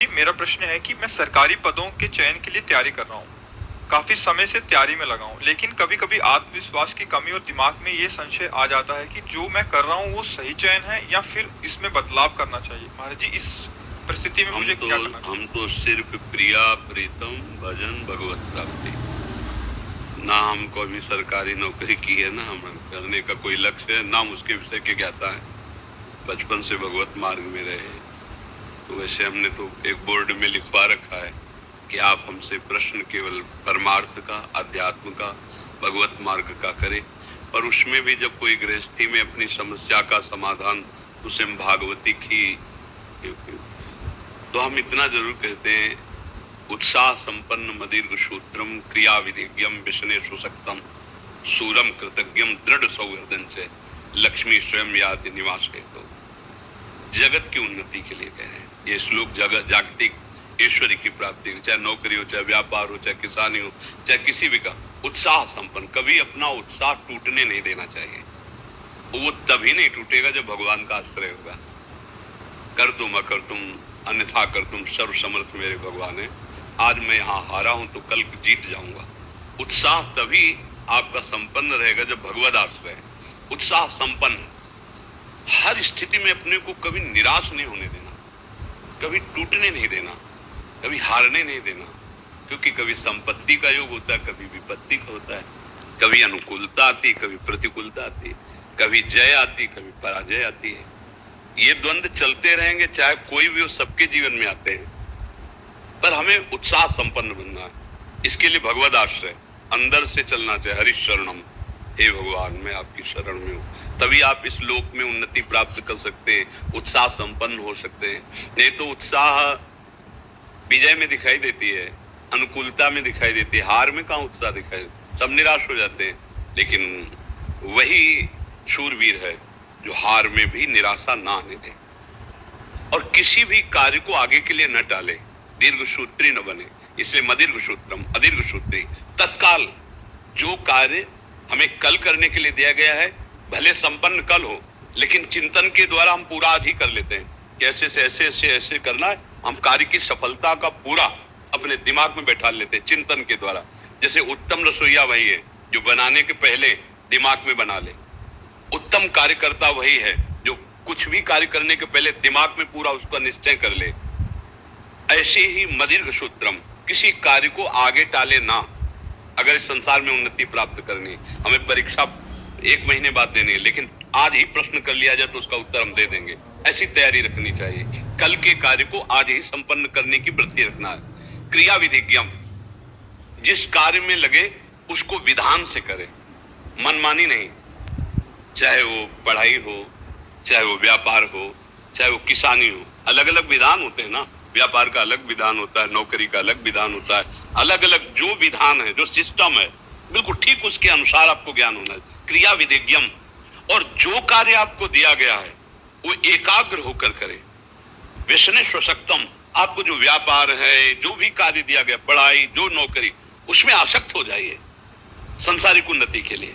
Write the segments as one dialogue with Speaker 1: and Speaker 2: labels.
Speaker 1: मेरा प्रश्न है कि मैं सरकारी पदों के चयन के लिए तैयारी कर रहा हूँ। काफी समय से तैयारी में लगा हूँ, लेकिन कभी-कभी आत्मविश्वास की कमी और दिमाग में ये संशय आ जाता है कि जो मैं कर रहा हूँ वो सही चयन है या फिर इसमें बदलाव करना चाहिए। महाराज जी, इस परिस्थिति में मुझे क्या करना चाहिए?
Speaker 2: हम तो सिर्फ प्रिया प्रीतम भजन भगवत प्राप्ति, ना हमको अभी सरकारी नौकरी की है, ना हम करने का कोई लक्ष्य है, ना हम उसके विषय के ज्ञाता है। बचपन से भगवत मार्ग में रहे हैं, तो वैसे हमने तो एक बोर्ड में लिखवा रखा है कि आप हमसे प्रश्न केवल परमार्थ का, अध्यात्म का, भगवत मार्ग का करें। पर उसमें भी जब कोई गृहस्थी में अपनी समस्या का समाधान उसे हम भागवती की, तो हम इतना जरूर कहते हैं, उत्साह संपन्न मदीर्घ सूत्रम क्रिया विधिज्ञम विष्णे सुशक्तम सूरम कृतज्ञम दृढ़ सौहृदन से लक्ष्मी स्वयं याति निवास है। तो जगत की उन्नति के लिए कह रहे हैं ये श्लोक। जगत जागतिक ईश्वरी की प्राप्ति, चाहे नौकरी हो, चाहे व्यापार हो, चाहे किसानी हो, चाहे किसी भी का उत्साह संपन्न, कभी अपना उत्साह टूटने नहीं देना चाहिए। वो तभी नहीं टूटेगा जब भगवान का आश्रय होगा। कर तुम अकर तुम अन्यथा कर तुम सर्व समर्थ मेरे भगवान है। आज मैं यहाँ हारा हूं तो कल जीत जाऊंगा। उत्साह तभी आपका संपन्न रहेगा जब भगवत आश्रय है। उत्साह संपन्न, हर स्थिति में अपने को कभी निराश नहीं होने देना, कभी टूटने नहीं देना, कभी हारने नहीं देना, क्योंकि कभी संपत्ति का योग होता है, कभी विपत्ति का होता है, कभी अनुकूलता आती, कभी प्रतिकूलता आती, कभी जय आती, कभी पराजय आती है। ये द्वंद्व चलते रहेंगे, चाहे कोई भी हो, सबके जीवन में आते हैं। पर हमें उत्साह संपन्न बनना है, इसके लिए भगवत आश्रय अंदर से चलना चाहिए। हरि शरणम, हे भगवान मैं आपकी शरण में हूं, तभी आप इस लोक में उन्नति प्राप्त कर सकते हैं, उत्साह संपन्न हो सकते हैं। नहीं तो उत्साह विजय में दिखाई देती है, अनुकूलता में दिखाई देती है, हार में कहां उत्साह दिखाई, सब निराश हो जाते हैं। लेकिन वही शूरवीर है जो हार में भी निराशा ना आने दे और किसी भी कार्य को आगे के लिए न टाले, दीर्घ सूत्री न बने। इसलिए मदीर्घ सूत्रम अदीर्घ सूत्री, तत्काल जो कार्य हमें कल करने के लिए दिया गया है, भले संपन्न कल हो, लेकिन चिंतन के द्वारा हम पूरा आज ही कर लेते हैं कि ऐसे से ऐसे ऐसे ऐसे करना है। हम कार्य की सफलता का पूरा अपने दिमाग में बैठा लेते हैं चिंतन के द्वारा। जैसे उत्तम रसोईया वही है जो बनाने के पहले दिमाग में बना ले। उत्तम कार्यकर्ता वही है जो कुछ भी कार्य करने के पहले दिमाग में पूरा उसका निश्चय कर ले। ऐसे ही मदीर्घ सूत्रम, किसी कार्य को आगे टाले ना। अगर इस संसार में उन्नति प्राप्त करनी, हमें परीक्षा 1 महीने बाद देनी है, लेकिन आज ही प्रश्न कर लिया जाए तो उसका उत्तर हम दे देंगे, ऐसी तैयारी रखनी चाहिए। कल के कार्य को आज ही संपन्न करने की वृत्ति रखना है। क्रिया विधिज्ञम, जिस कार्य में लगे उसको विधान से करे, मनमानी नहीं। चाहे वो पढ़ाई हो, चाहे वो व्यापार हो, चाहे वो किसानी हो, अलग अलग विधान होते हैं ना। व्यापार का अलग विधान होता है, नौकरी का अलग विधान होता है। अलग अलग जो विधान है, जो सिस्टम है, बिल्कुल ठीक उसके अनुसार आपको ज्ञान होना है। क्रिया विधिज्ञम, और जो कार्य आपको दिया गया है वो एकाग्र होकर करे। विष्णे स्वशक्तम, आपको जो व्यापार है, जो भी कार्य दिया गया, पढ़ाई, जो नौकरी, उसमें आसक्त हो जाइए संसारिक उन्नति के लिए।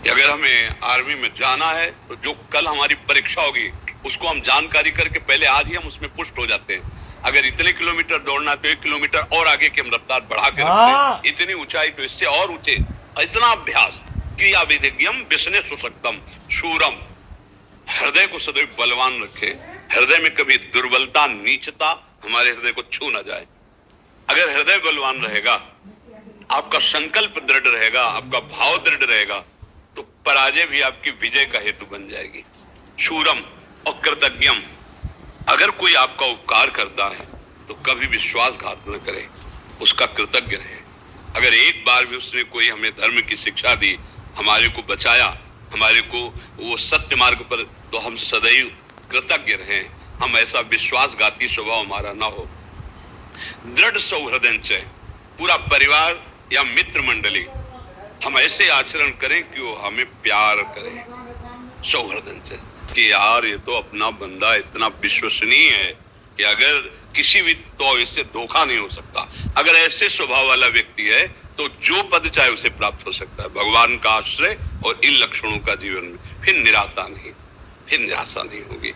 Speaker 2: अगर हमें आर्मी में जाना है तो जो कल हमारी परीक्षा होगी उसको हम जानकारी करके पहले आज ही हम उसमें पुष्ट हो जाते हैं। अगर इतने किलोमीटर दौड़ना है तो 1 किलोमीटर और आगे की हम रफ्तार बढ़ा के रखते हैं। इतनी ऊंचाई तो इससे और ऊंचे, इतना अभ्यास। क्रिया विधिज्ञम विष्णे सुशक्तम शूरम, हृदय को सदैव बलवान रखे। हृदय में कभी दुर्बलता, नीचता हमारे हृदय को छू ना जाए। अगर हृदय बलवान रहेगा, आपका संकल्प दृढ़ रहेगा, आपका भाव दृढ़ रहेगा, तो पराजय भी आपकी विजय का हेतु बन जाएगी। शूरम और कृतज्ञम, अगर कोई आपका उपकार करता है तो कभी विश्वासघात न करे, उसका कृतज्ञ रहे। अगर एक बार भी उसने कोई हमें धर्म की शिक्षा दी, हमारे को बचाया, हमारे को वो सत्य मार्ग पर, तो हम सदैव कृतज्ञ रहें। हम ऐसा विश्वासघाती स्वभाव हमारा ना हो। दृढ़ सौहृदय से, पूरा परिवार या मित्र मंडली हम ऐसे आचरण करें कि वो हमें प्यार करे सौहृदय से, कि यार ये तो अपना बंदा इतना विश्वसनीय है कि अगर किसी भी तो इससे धोखा नहीं हो सकता। अगर ऐसे स्वभाव वाला व्यक्ति है तो जो पद चाहे उसे प्राप्त हो सकता है। भगवान का आश्रय और इन लक्षणों का जीवन में फिर निराशा नहीं होगी।